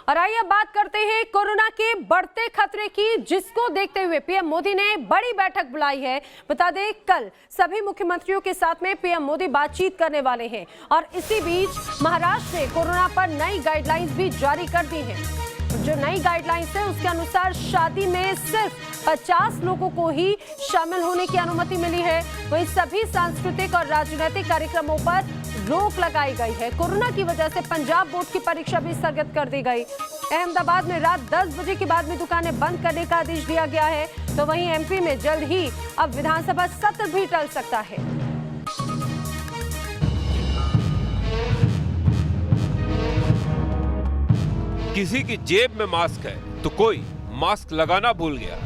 और आइए अब बात करते हैं कोरोना के बढ़ते खतरे की, जिसको देखते हुए पीएम मोदी ने बड़ी बैठक बुलाई है। बता दें, कल सभी मुख्यमंत्रियों के साथ में पीएम मोदी बातचीत करने वाले हैं और इसी बीच महाराष्ट्र ने कोरोना पर नई गाइडलाइंस भी जारी कर दी हैं। जो नई गाइडलाइंस है उसके अनुसार शादी में सिर्फ 50 लोगों को ही शामिल होने की अनुमति मिली है। वहीं सभी सांस्कृतिक और राजनीतिक कार्यक्रमों पर रोक लगाई गई है। कोरोना की वजह से पंजाब बोर्ड की परीक्षा भी स्थगित कर दी गई। अहमदाबाद में रात 10 बजे के बाद में दुकानें बंद करने का आदेश दिया गया है। तो वहीं एमपी में जल्द ही अब विधानसभा सत्र भी टल सकता है। किसी की जेब में मास्क है तो कोई मास्क लगाना भूल गया।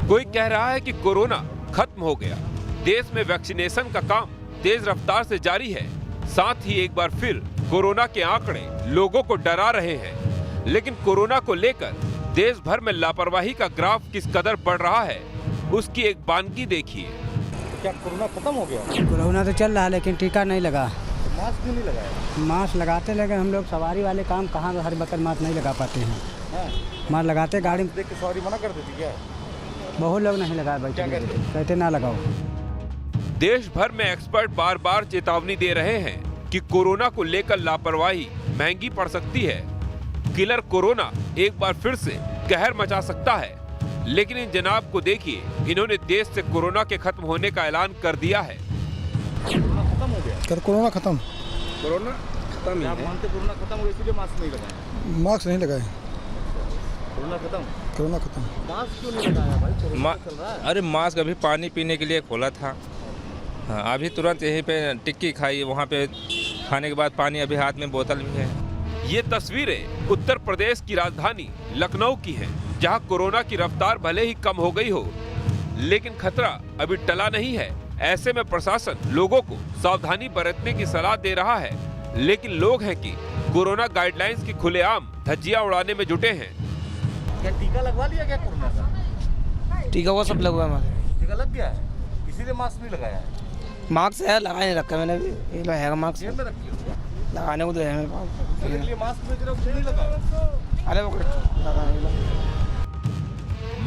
कोई कह रहा है कि कोरोना खत्म हो गया। देश में वैक्सीनेशन का काम तेज रफ्तार से जारी है। साथ ही एक बार फिर कोरोना के आंकड़े लोगों को डरा रहे हैं। लेकिन कोरोना को लेकर देश भर में लापरवाही का ग्राफ किस कदर बढ़ रहा है, उसकी एक बानगी देखिए। क्या कोरोना खत्म हो गया? कोरोना तो चल रहा है लेकिन टीका नहीं लगा। मास्क क्यों नहीं लगाया? मास्क लगाते लेकिन हम लोग सवारी वाले काम कहाँ हर वक्त मास्क नहीं लगा पाते हैं। मास्क लगाते गाड़ी में देख के सवारी मना कर देती क्या? बहुत लोग नहीं लगाए भाई, कहते ना लगाओ। देश भर में एक्सपर्ट बार बार चेतावनी दे रहे हैं कि कोरोना को लेकर लापरवाही महंगी पड़ सकती है। किलर कोरोना एक बार फिर से कहर मचा सकता है। लेकिन इन जनाब को देखिए, इन्होंने देश से कोरोना के खत्म होने का ऐलान कर दिया है। कोरोना खत्म हो गया? कोरोना खत्म ही है। मानते कोरोना खत्म हो गया इसलिए मास्क नहीं लगाया? मास्क नहीं लगाए। कोरोना खत्म। मास्क क्यों नहीं लगाया भाई? कोरोना चल रहा है। अरे मास्क अभी पानी पीने के लिए खोला था। हाँ, अभी तुरंत यहीं पे टिक्की खाई, वहाँ पे खाने के बाद पानी, अभी हाथ में बोतल भी है। ये तस्वीरें उत्तर प्रदेश की राजधानी लखनऊ की हैं, जहां कोरोना की रफ्तार भले ही कम हो गई हो, लेकिन खतरा अभी टला नहीं है। ऐसे में प्रशासन लोगों को सावधानी बरतने की सलाह दे रहा है। लेकिन लोग हैं कि कोरोना गाइडलाइंस की खुलेआम धज्जियां उड़ाने में जुटे हैं। क्या टीका लगवा लिया क्या कोरोना का? टीका वो सब लगवा हमारे। टीका लग गया है, इसीलिए मास्क नहीं लगाया है। मास्क है, लगा नहीं रखा मैंने भी। ये लो है मास्क, जेब में रखी हो? लगाने को तो है मेरे पास। इसलिए मास्क में जरा नहीं लगा। अरे वो लगा नहीं।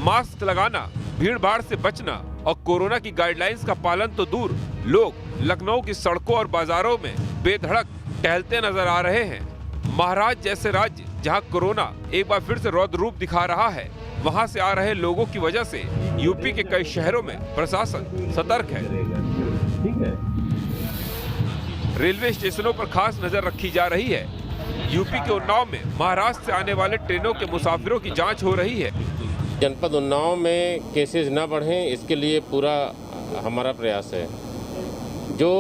मास्क लगाना, भीड़ भाड़ से बचना और कोरोना की गाइडलाइंस का पालन तो दूर, लोग लखनऊ की सड़कों और बाजारों में बेधड़क टहलते नजर आ रहे हैं। महाराष्ट्र जैसे राज्य जहां कोरोना एक बार फिर से रौद्र रूप दिखा रहा है, वहां से आ रहे लोगों की वजह से यूपी के कई शहरों में प्रशासन सतर्क है। रेलवे स्टेशनों पर खास नजर रखी जा रही है। यूपी के उन्नाव में महाराष्ट्र से आने वाले ट्रेनों के मुसाफिरों की जांच हो रही है। जनपद उन्नाव में केसेस न बढ़ें, इसके लिए पूरा हमारा प्रयास है। जो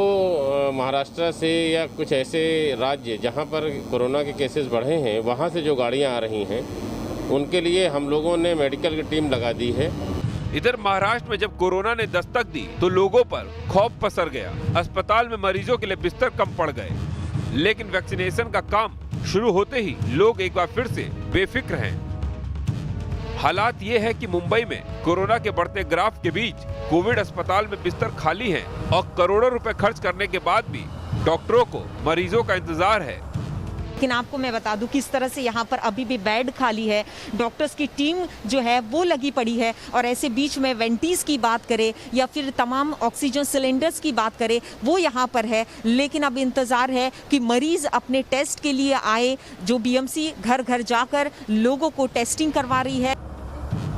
महाराष्ट्र से या कुछ ऐसे राज्य जहां पर कोरोना के केसेस बढ़े हैं, वहां से जो गाड़ियां आ रही हैं, उनके लिए हम लोगों ने मेडिकल की टीम लगा दी है। इधर महाराष्ट्र में जब कोरोना ने दस्तक दी तो लोगों पर खौफ पसर गया। अस्पताल में मरीजों के लिए बिस्तर कम पड़ गए। लेकिन वैक्सीनेशन का काम शुरू होते ही लोग एक बार फिर से बेफिक्र हैं। हालात ये है कि मुंबई में कोरोना के बढ़ते ग्राफ के बीच कोविड अस्पताल में बिस्तर खाली हैं और करोड़ों रुपए खर्च करने के बाद भी डॉक्टरों को मरीजों का इंतजार है। लेकिन आपको मैं बता दूं किस तरह से यहाँ पर अभी भी बेड खाली है, डॉक्टर्स की टीम जो है वो लगी पड़ी है। और ऐसे बीच में वेंटीज की बात करें या फिर तमाम ऑक्सीजन सिलेंडर्स की बात करें, वो यहाँ पर है। लेकिन अब इंतजार है कि मरीज अपने टेस्ट के लिए आए। जो बीएमसी घर घर जाकर लोगों को टेस्टिंग करवा रही है।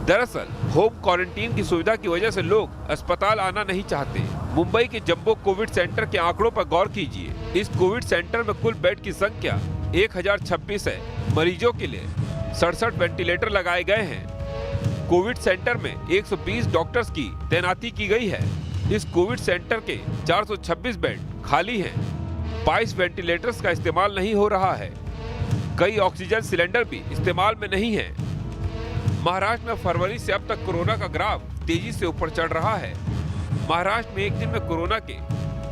दरअसल होम क्वारंटीन की सुविधा की वजह से लोग अस्पताल आना नहीं चाहते। मुंबई के जंबो कोविड सेंटर के आंकड़ों पर गौर कीजिए। इस कोविड सेंटर में कुल बेड की संख्या 1026 है। मरीजों के लिए 67 वेंटिलेटर लगाए गए हैं। कोविड सेंटर में 120 डॉक्टर्स की तैनाती की गई है। इस कोविड सेंटर के 426 बेड खाली हैं। 22 वेंटिलेटर्स का इस्तेमाल नहीं हो रहा है। कई ऑक्सीजन सिलेंडर भी इस्तेमाल में नहीं है। महाराष्ट्र में फरवरी से अब तक कोरोना का ग्राफ तेजी से ऊपर चढ़ रहा है। महाराष्ट्र में एक दिन में कोरोना के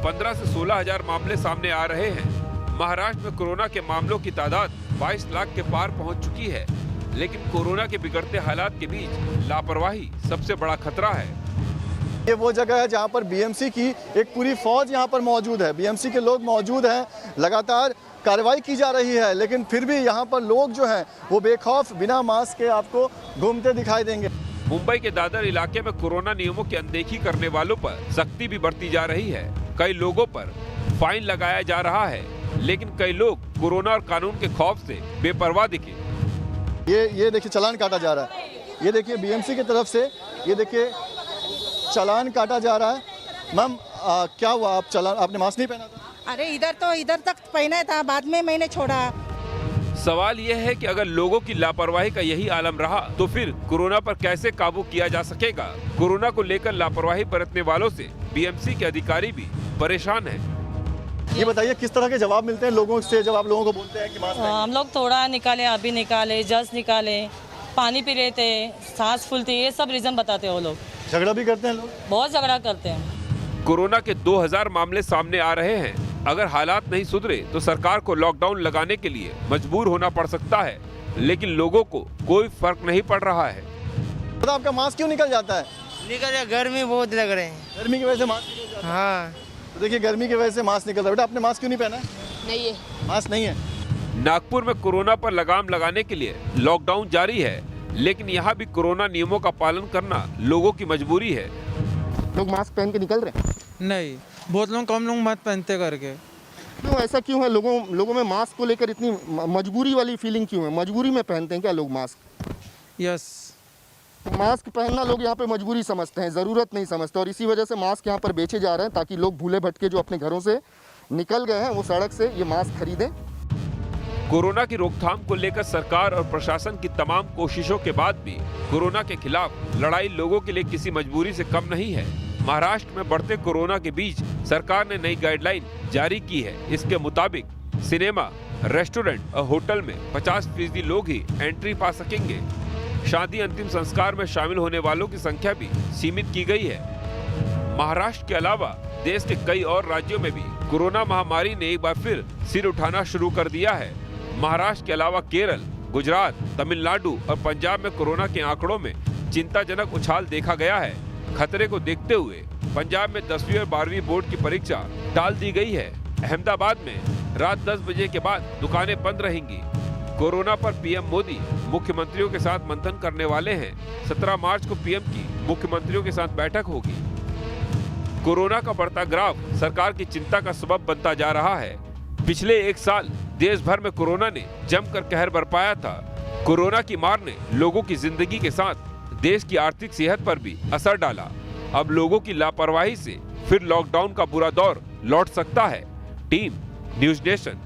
15 से 16 हजार मामले सामने आ रहे हैं। महाराष्ट्र में कोरोना के मामलों की तादाद 22 लाख के पार पहुंच चुकी है। लेकिन कोरोना के बिगड़ते हालात के बीच लापरवाही सबसे बड़ा खतरा है। ये वो जगह है जहाँ पर बीएमसी की एक पूरी फौज यहाँ पर मौजूद है। बीएमसी के लोग मौजूद हैं, लगातार कार्रवाई की जा रही है, लेकिन फिर भी यहाँ पर लोग जो हैं वो बेखौफ बिना मास्क के आपको घूमते दिखाई देंगे। मुंबई के दादर इलाके में कोरोना नियमों की अनदेखी करने वालों पर सख्ती भी बढ़ती जा रही है। कई लोगों पर फाइन लगाया जा रहा है, लेकिन कई लोग कोरोना और कानून के खौफ से बेपरवाह दिखे। ये देखिए चालान काटा जा रहा है। ये देखिए बीएमसी की तरफ से ये देखिए चालान काटा जा रहा है। मैम क्या हुआ, आप चालान, आपने मास्क नहीं पहना था? अरे इधर तक पहना था, बाद में मैंने छोड़ा। सवाल यह है कि अगर लोगों की लापरवाही का यही आलम रहा तो फिर कोरोना पर कैसे काबू किया जा सकेगा। कोरोना को लेकर लापरवाही बरतने वालों से बीएमसी के अधिकारी भी परेशान हैं। ये बताइए किस तरह के जवाब मिलते हैं लोगों से जब आप लोगों को बोलते हैं कि मास्क पहनिए? हम लोग थोड़ा निकाले, अभी निकाले, जस्ट निकाले, पानी पी रहे थे, सांस फूलती, ये सब रीजन बताते हैं वो लोग। झगड़ा भी करते हैं लोग? बहुत झगड़ा करते हैं। कोरोना के 2000 मामले सामने आ रहे हैं। अगर हालात नहीं सुधरे तो सरकार को लॉकडाउन लगाने के लिए मजबूर होना पड़ सकता है, लेकिन लोगों को कोई फर्क नहीं पड़ रहा है। तो आपका मास्क क्यों निकल जाता है? निकल गया, गर्मी बहुत लग रहे हैं। गर्मी की वजह से मास्क निकल जाता है? हाँ। तो देखिए गर्मी की वजह से मास्क निकल रहा है। बेटा आपने मास्क क्यों नहीं पहना है? नहीं है, मास्क नहीं है। नागपुर में कोरोना पर लगाम लगाने के लिए लॉकडाउन जारी है, लेकिन यहाँ भी कोरोना नियमों का पालन करना लोगों की मजबूरी है। लोग मास्क पहन के निकल रहे हैं? नहीं, बहुत लोग कम लोग मत पहनते करके। क्यों, ऐसा क्यों है? लोगों में मास्क को लेकर इतनी मजबूरी वाली फीलिंग क्यों है? मजबूरी में पहनते हैं क्या लोग मास्क? यस, मास्क पहनना लोग यहाँ पे मजबूरी समझते हैं, ज़रूरत नहीं समझते, और इसी वजह से मास्क यहाँ पर बेचे जा रहे हैं ताकि लोग भूले भटके जो अपने घरों से निकल गए हैं वो सड़क से ये मास्क खरीदें। कोरोना की रोकथाम को लेकर सरकार और प्रशासन की तमाम कोशिशों के बाद भी कोरोना के खिलाफ लड़ाई लोगों के लिए किसी मजबूरी से कम नहीं है। महाराष्ट्र में बढ़ते कोरोना के बीच सरकार ने नई गाइडलाइन जारी की है। इसके मुताबिक सिनेमा, रेस्टोरेंट और होटल में 50% लोग ही एंट्री पा सकेंगे। शादी, अंतिम संस्कार में शामिल होने वालों की संख्या भी सीमित की गई है। महाराष्ट्र के अलावा देश के कई और राज्यों में भी कोरोना महामारी ने एक बार फिर सिर उठाना शुरू कर दिया है। महाराष्ट्र के अलावा केरल, गुजरात, तमिलनाडु और पंजाब में कोरोना के आंकड़ों में चिंताजनक उछाल देखा गया है। खतरे को देखते हुए पंजाब में 10वीं और 12वीं बोर्ड की परीक्षा टाल दी गई है। अहमदाबाद में रात 10 बजे के बाद दुकानें बंद रहेंगी। कोरोना पर पीएम मोदी मुख्यमंत्रियों के साथ मंथन करने वाले हैं। 17 मार्च को पीएम की मुख्यमंत्रियों के साथ बैठक होगी। कोरोना का बढ़ता ग्राफ सरकार की चिंता का सबब बनता जा रहा है। पिछले एक साल देश भर में कोरोना ने जमकर कहर बरपाया था। कोरोना की मार ने लोगों की जिंदगी के साथ देश की आर्थिक सेहत पर भी असर डाला। अब लोगों की लापरवाही से फिर लॉकडाउन का बुरा दौर लौट सकता है। Team news nation.